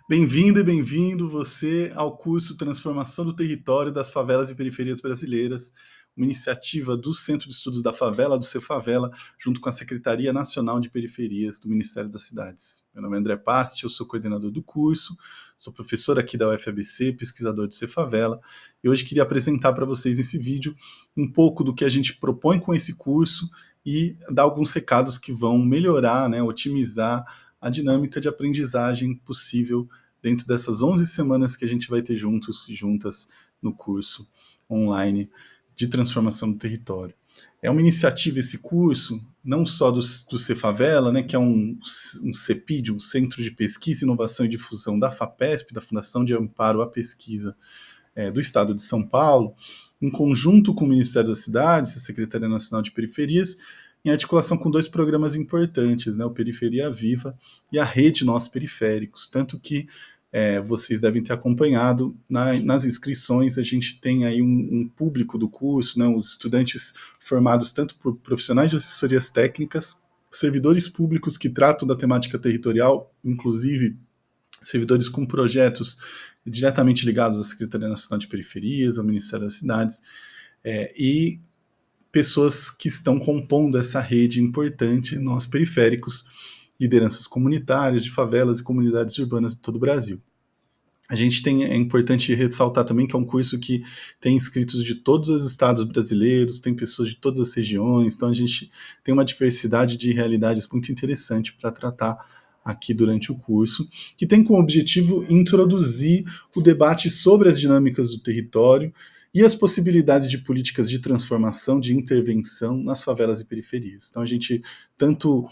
Bem-vindo e bem-vindo você ao curso Transformação do Território das Favelas e Periferias Brasileiras, uma iniciativa do Centro de Estudos da Favela, do Cefavela, junto com a Secretaria Nacional de Periferias do Ministério das Cidades. Meu nome é André Pasti, eu sou coordenador do curso, sou professor aqui da UFABC, pesquisador do Cefavela, e hoje queria apresentar para vocês nesse vídeo um pouco do que a gente propõe com esse curso e dar alguns recados que vão melhorar, otimizar a dinâmica de aprendizagem possível dentro dessas 11 semanas que a gente vai ter juntos e juntas no curso online de transformação do território. É uma iniciativa, esse curso, não só do Cefavela, que é um CEPID, um Centro de Pesquisa, Inovação e Difusão da FAPESP, da Fundação de Amparo à Pesquisa do Estado de São Paulo, em conjunto com o Ministério das Cidades, a Secretaria Nacional de Periferias, em articulação com dois programas importantes, o Periferia Viva e a Rede Nós Periféricos, tanto que vocês devem ter acompanhado nas inscrições, a gente tem aí um público do curso, os estudantes formados tanto por profissionais de assessorias técnicas, servidores públicos que tratam da temática territorial, inclusive servidores com projetos diretamente ligados à Secretaria Nacional de Periferias, ao Ministério das Cidades, e pessoas que estão compondo essa rede importante, nós periféricos, lideranças comunitárias de favelas e comunidades urbanas de todo o Brasil. É importante ressaltar também que é um curso que tem inscritos de todos os estados brasileiros, tem pessoas de todas as regiões, então a gente tem uma diversidade de realidades muito interessante para tratar aqui durante o curso, que tem como objetivo introduzir o debate sobre as dinâmicas do território e as possibilidades de políticas de transformação, de intervenção nas favelas e periferias. Então a gente tanto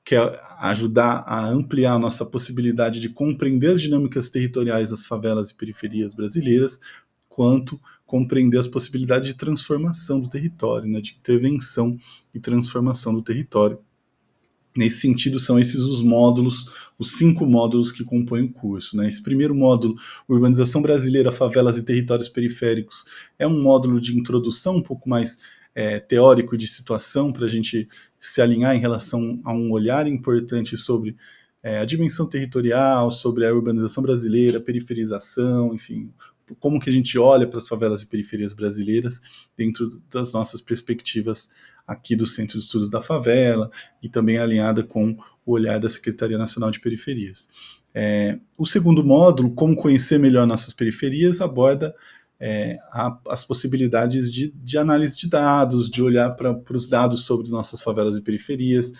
quer ajudar a ampliar a nossa possibilidade de compreender as dinâmicas territoriais das favelas e periferias brasileiras, quanto compreender as possibilidades de transformação do território, de intervenção e transformação do território. Nesse sentido, são esses os módulos, os 5 módulos que compõem o curso. Esse primeiro módulo, Urbanização Brasileira, Favelas e Territórios Periféricos, é um módulo de introdução um pouco mais teórico de situação, para a gente se alinhar em relação a um olhar importante sobre a dimensão territorial, sobre a urbanização brasileira, a periferização, enfim, como que a gente olha para as favelas e periferias brasileiras dentro das nossas perspectivas aqui do Centro de Estudos da Favela e também alinhada com o olhar da Secretaria Nacional de Periferias. O segundo módulo, Como Conhecer Melhor Nossas Periferias, aborda as possibilidades de análise de dados, de olhar para os dados sobre nossas favelas e periferias,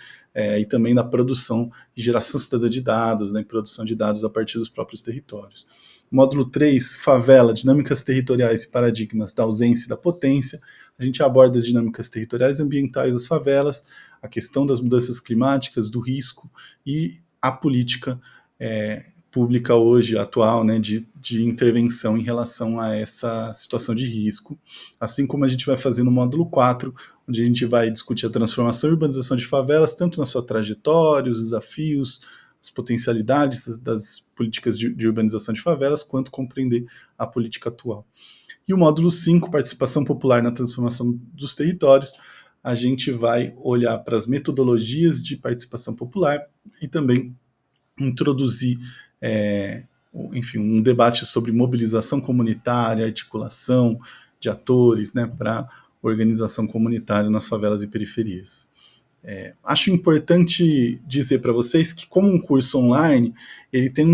e também da produção e geração cidadã de dados, produção de dados a partir dos próprios territórios. Módulo 3, Favela, Dinâmicas Territoriais e Paradigmas da Ausência e da Potência. A gente aborda as dinâmicas territoriais e ambientais das favelas, a questão das mudanças climáticas, do risco e a política pública hoje, atual, de intervenção em relação a essa situação de risco. Assim como a gente vai fazer no módulo 4, onde a gente vai discutir a transformação e urbanização de favelas, tanto na sua trajetória, os desafios, as potencialidades das políticas de urbanização de favelas, quanto compreender a política atual. E o módulo 5, Participação Popular na Transformação dos Territórios, a gente vai olhar para as metodologias de participação popular e também introduzir um debate sobre mobilização comunitária, articulação de atores para organização comunitária nas favelas e periferias. Acho importante dizer para vocês que, como um curso online, ele tem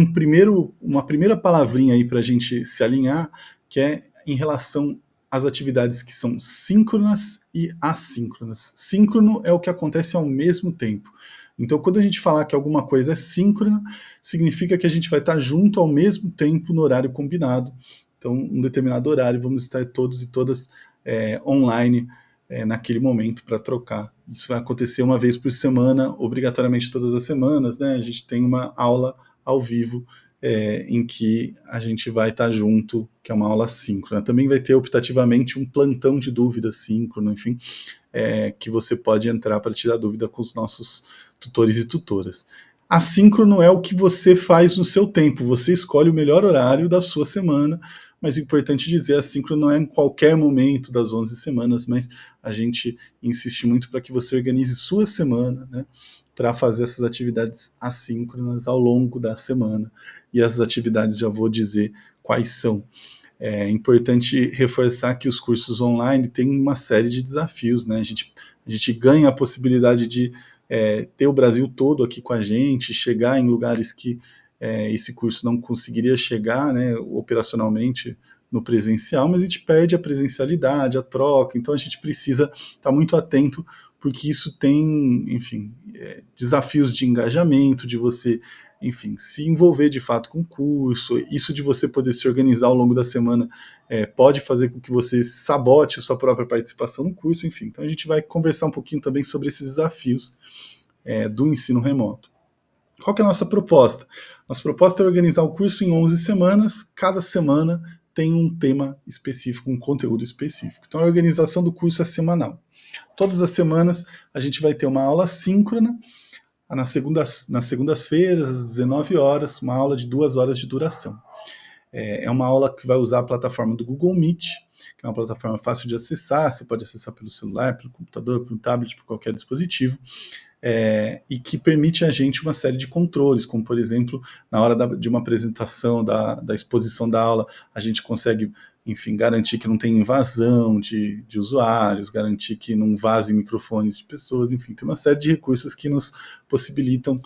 uma primeira palavrinha aí para a gente se alinhar, que é em relação às atividades que são síncronas e assíncronas. Síncrono é o que acontece ao mesmo tempo. Então, quando a gente falar que alguma coisa é síncrona, significa que a gente vai estar junto ao mesmo tempo no horário combinado. Então, um determinado horário, vamos estar todos e todas online naquele momento para trocar. Isso vai acontecer uma vez por semana, obrigatoriamente todas as semanas, A gente tem uma aula ao vivo em que a gente vai estar junto, que é uma aula síncrona. Também vai ter optativamente um plantão de dúvidas síncrono, enfim, que você pode entrar para tirar dúvida com os nossos tutores e tutoras. Assíncrono é o que você faz no seu tempo, você escolhe o melhor horário da sua semana, mas é importante dizer, assíncrono não é em qualquer momento das 11 semanas, mas a gente insiste muito para que você organize sua semana, para fazer essas atividades assíncronas ao longo da semana. E essas atividades já vou dizer quais são. É importante reforçar que os cursos online têm uma série de desafios, né? A gente ganha a possibilidade de ter o Brasil todo aqui com a gente, chegar em lugares que esse curso não conseguiria chegar, né, operacionalmente no presencial, mas a gente perde a presencialidade, a troca, então a gente precisa estar muito atento, porque isso tem, enfim, desafios de engajamento, de você, enfim, se envolver de fato com o curso, isso de você poder se organizar ao longo da semana pode fazer com que você sabote a sua própria participação no curso, enfim. Então a gente vai conversar um pouquinho também sobre esses desafios do ensino remoto. Qual que é a nossa proposta? Nossa proposta é organizar o curso em 11 semanas, cada semana tem um tema específico, um conteúdo específico. Então a organização do curso é semanal. Todas as semanas a gente vai ter uma aula síncrona, nas segundas-feiras, às 19 horas, uma aula de 2 horas de duração. É uma aula que vai usar a plataforma do Google Meet, que é uma plataforma fácil de acessar, você pode acessar pelo celular, pelo computador, pelo tablet, por qualquer dispositivo, e que permite a gente uma série de controles, como, por exemplo, na hora de uma apresentação da exposição da aula, a gente consegue, enfim, garantir que não tem invasão de usuários, garantir que não vaze microfones de pessoas, enfim, tem uma série de recursos que nos possibilitam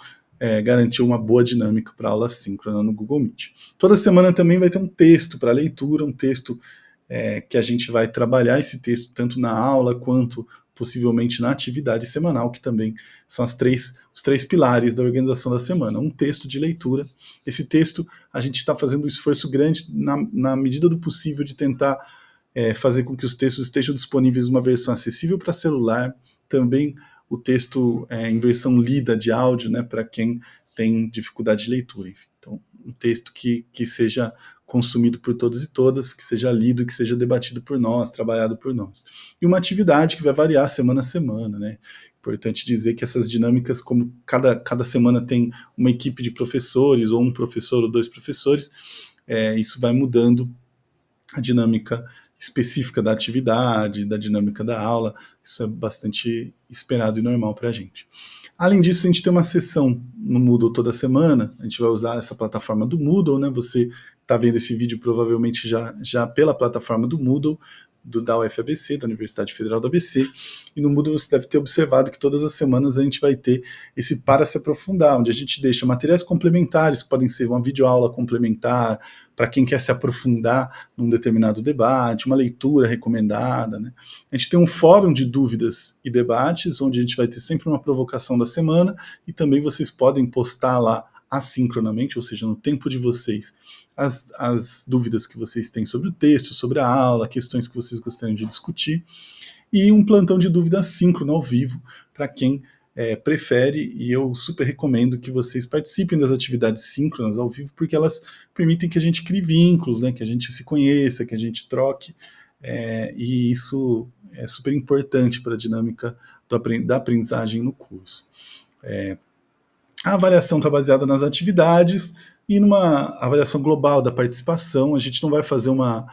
garantir uma boa dinâmica para a aula síncrona no Google Meet. Toda semana também vai ter um texto para leitura, um texto que a gente vai trabalhar esse texto tanto na aula quanto possivelmente na atividade semanal, que também são os três pilares da organização da semana. Um texto de leitura. Esse texto, a gente está fazendo um esforço grande, na medida do possível, de tentar fazer com que os textos estejam disponíveis numa versão acessível para celular, também o texto em versão lida de áudio, né, para quem tem dificuldade de leitura. Enfim. Então, um texto que seja consumido por todos e todas, que seja lido e que seja debatido por nós, trabalhado por nós. E uma atividade que vai variar semana a semana, né? Importante dizer que essas dinâmicas, como cada semana tem uma equipe de professores, ou um professor ou 2 professores, isso vai mudando a dinâmica específica da atividade, da dinâmica da aula. Isso é bastante esperado e normal para a gente. Além disso, a gente tem uma sessão no Moodle toda semana, a gente vai usar essa plataforma do Moodle, né? Você está vendo esse vídeo provavelmente já pela plataforma do Moodle, da UFABC, da Universidade Federal do ABC, e no Moodle você deve ter observado que todas as semanas a gente vai ter esse Para Se Aprofundar, onde a gente deixa materiais complementares, que podem ser uma videoaula complementar, para quem quer se aprofundar num determinado debate, uma leitura recomendada, né? A gente tem um fórum de dúvidas e debates, onde a gente vai ter sempre uma provocação da semana, e também vocês podem postar lá assincronamente, ou seja, no tempo de vocês, as dúvidas que vocês têm sobre o texto, sobre a aula, questões que vocês gostariam de discutir, e um plantão de dúvida assíncrono ao vivo, para quem prefere, e eu super recomendo que vocês participem das atividades síncronas ao vivo, porque elas permitem que a gente crie vínculos, né, que a gente se conheça, que a gente troque, e isso é super importante para a dinâmica da aprendizagem no curso. A avaliação está baseada nas atividades e numa avaliação global da participação. A gente não vai fazer uma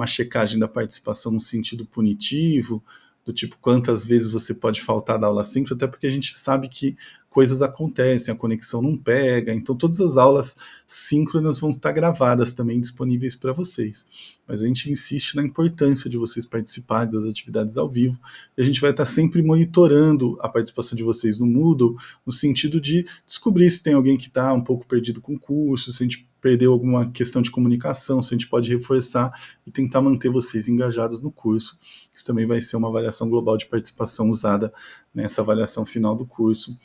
checagem da participação no sentido punitivo, do tipo quantas vezes você pode faltar da aula síncrona, até porque a gente sabe que coisas acontecem, a conexão não pega, então todas as aulas síncronas vão estar gravadas também, disponíveis para vocês. Mas a gente insiste na importância de vocês participarem das atividades ao vivo, e a gente vai estar sempre monitorando a participação de vocês no Moodle, no sentido de descobrir se tem alguém que está um pouco perdido com o curso, se a gente perdeu alguma questão de comunicação, se a gente pode reforçar e tentar manter vocês engajados no curso. Isso também vai ser uma avaliação global de participação usada nessa avaliação final do curso,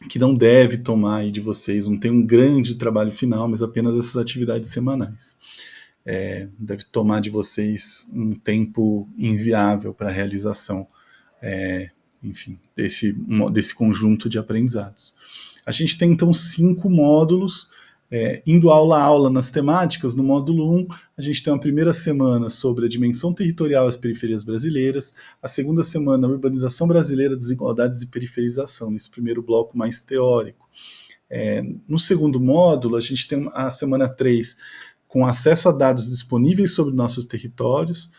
que não deve tomar aí de vocês, não tem um grande trabalho final, mas apenas essas atividades semanais. Deve tomar de vocês um tempo inviável para a realização, enfim, desse conjunto de aprendizados. A gente tem, então, 5 módulos, indo aula a aula nas temáticas. No módulo 1, a gente tem uma primeira semana sobre a dimensão territorial das periferias brasileiras, a segunda semana, a urbanização brasileira, desigualdades e periferização, nesse primeiro bloco mais teórico. No segundo módulo, a gente tem a semana 3, com acesso a dados disponíveis sobre nossos territórios,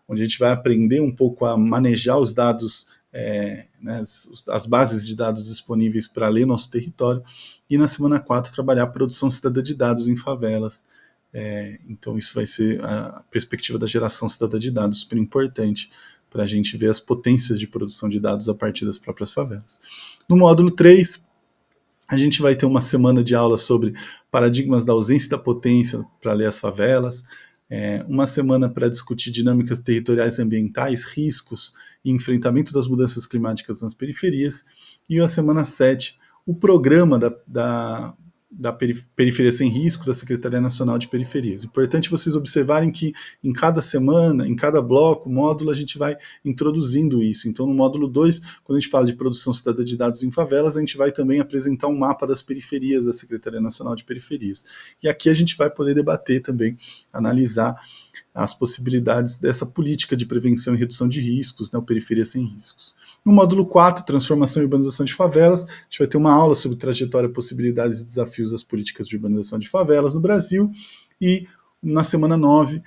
onde a gente vai aprender um pouco a manejar os dados né, as bases de dados disponíveis para ler nosso território, e na semana 4 trabalhar a produção cidadã de dados em favelas. Então isso vai ser a perspectiva da geração cidadã de dados, super importante para a gente ver as potências de produção de dados a partir das próprias favelas. No módulo 3, a gente vai ter uma semana de aula sobre paradigmas da ausência e da potência para ler as favelas, uma semana para discutir dinâmicas territoriais e ambientais, riscos e enfrentamento das mudanças climáticas nas periferias, e a semana 7, o programa da Periferia Sem Risco, da Secretaria Nacional de Periferias. Importante vocês observarem que em cada semana, em cada bloco, módulo, a gente vai introduzindo isso. Então, no módulo 2, quando a gente fala de produção cidadã de dados em favelas, a gente vai também apresentar um mapa das periferias da Secretaria Nacional de Periferias. E aqui a gente vai poder debater também, analisar as possibilidades dessa política de prevenção e redução de riscos, né, o Periferia Sem Riscos. No módulo 4, Transformação e Urbanização de Favelas, a gente vai ter uma aula sobre trajetória, possibilidades e desafios das políticas de urbanização de favelas no Brasil, e na semana 9,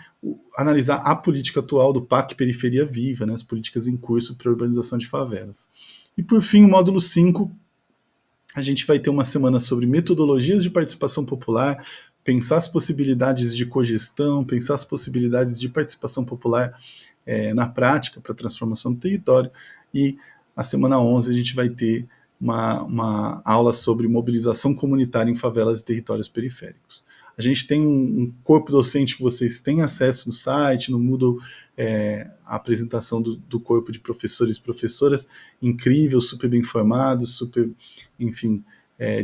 analisar a política atual do PAC Periferia Viva, né, as políticas em curso para a urbanização de favelas. E por fim, o módulo 5, a gente vai ter uma semana sobre metodologias de participação popular, pensar as possibilidades de cogestão, pensar as possibilidades de participação popular na prática para a transformação do território. E a semana 11 a gente vai ter uma aula sobre mobilização comunitária em favelas e territórios periféricos. A gente tem um corpo docente que vocês têm acesso no site, no Moodle, a apresentação do corpo de professores e professoras, incrível, super bem formado, super, enfim,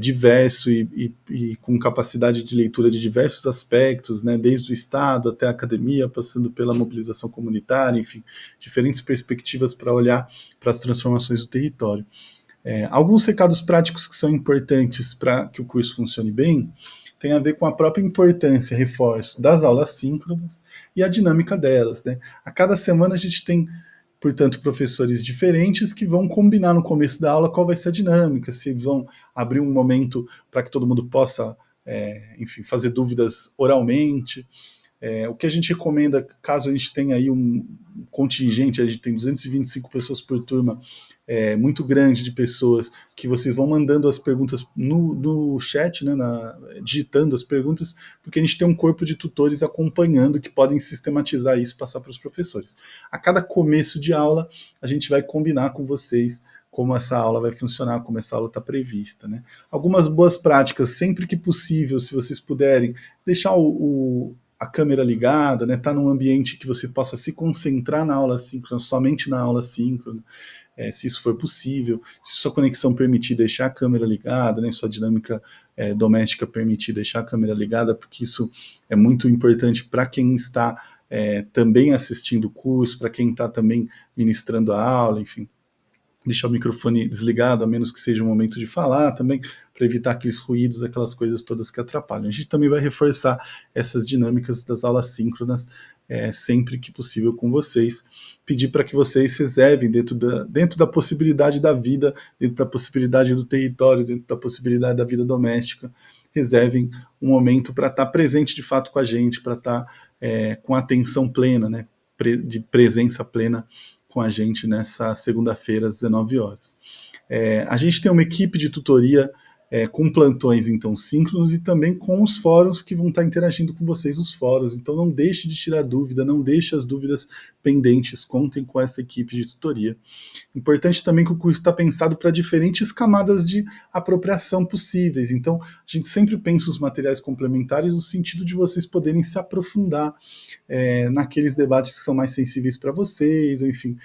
diverso e com capacidade de leitura de diversos aspectos, né, desde o Estado até a academia, passando pela mobilização comunitária, enfim, diferentes perspectivas para olhar para as transformações do território. Alguns recados práticos que são importantes para que o curso funcione bem tem a ver com a própria importância, reforço, das aulas síncronas e a dinâmica delas, né? A cada semana a gente tem, portanto, professores diferentes que vão combinar no começo da aula qual vai ser a dinâmica, se vão abrir um momento para que todo mundo possa, enfim, fazer dúvidas oralmente. O que a gente recomenda, caso a gente tenha aí um contingente, a gente tem 225 pessoas por turma, muito grande de pessoas, que vocês vão mandando as perguntas no chat, né, digitando as perguntas, porque a gente tem um corpo de tutores acompanhando que podem sistematizar isso e passar para os professores. A cada começo de aula, a gente vai combinar com vocês como essa aula vai funcionar, como essa aula está prevista, né? Algumas boas práticas, sempre que possível, se vocês puderem, deixar a câmera ligada, né? Tá num ambiente que você possa se concentrar na aula síncrona, somente na aula síncrona, se isso for possível, se sua conexão permitir deixar a câmera ligada, né? Sua dinâmica doméstica permitir deixar a câmera ligada, porque isso é muito importante para quem está também assistindo o curso, para quem está também ministrando a aula, enfim. Deixar o microfone desligado, a menos que seja o momento de falar também, para evitar aqueles ruídos, aquelas coisas todas que atrapalham. A gente também vai reforçar essas dinâmicas das aulas síncronas sempre que possível com vocês. Pedir para que vocês reservem dentro da possibilidade da vida, dentro da possibilidade do território, dentro da possibilidade da vida doméstica, reservem um momento para estar presente de fato com a gente, para estar com atenção plena, né, de presença plena com a gente nessa segunda-feira às 19 horas. A gente tem uma equipe de tutoria com plantões, então, síncronos, e também com os fóruns que vão estar interagindo com vocês nos fóruns. Então, não deixe de tirar dúvida, não deixe as dúvidas pendentes, contem com essa equipe de tutoria. Importante também que o curso está pensado para diferentes camadas de apropriação possíveis. Então, a gente sempre pensa os materiais complementares no sentido de vocês poderem se aprofundar naqueles debates que são mais sensíveis para vocês, ou enfim,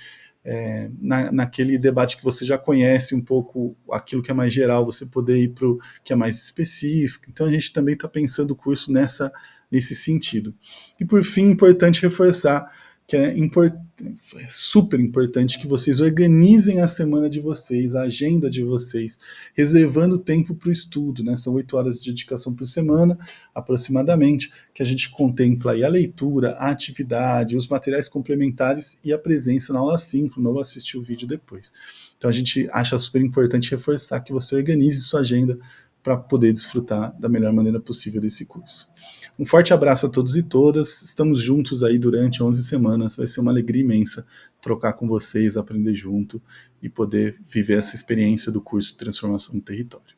naquele debate que você já conhece um pouco, aquilo que é mais geral, você poder ir para o que é mais específico. Então a gente também está pensando o curso nesse sentido. E por fim, importante reforçar que é super importante que vocês organizem a semana de vocês, a agenda de vocês, reservando tempo para o estudo, né? São 8 horas de dedicação por semana, aproximadamente, que a gente contempla aí a leitura, a atividade, os materiais complementares e a presença na aula síncrona ou assistir o vídeo depois. Então a gente acha super importante reforçar que você organize sua agenda para poder desfrutar da melhor maneira possível desse curso. Um forte abraço a todos e todas, estamos juntos aí durante 11 semanas, vai ser uma alegria imensa trocar com vocês, aprender junto e poder viver essa experiência do curso de transformação do território.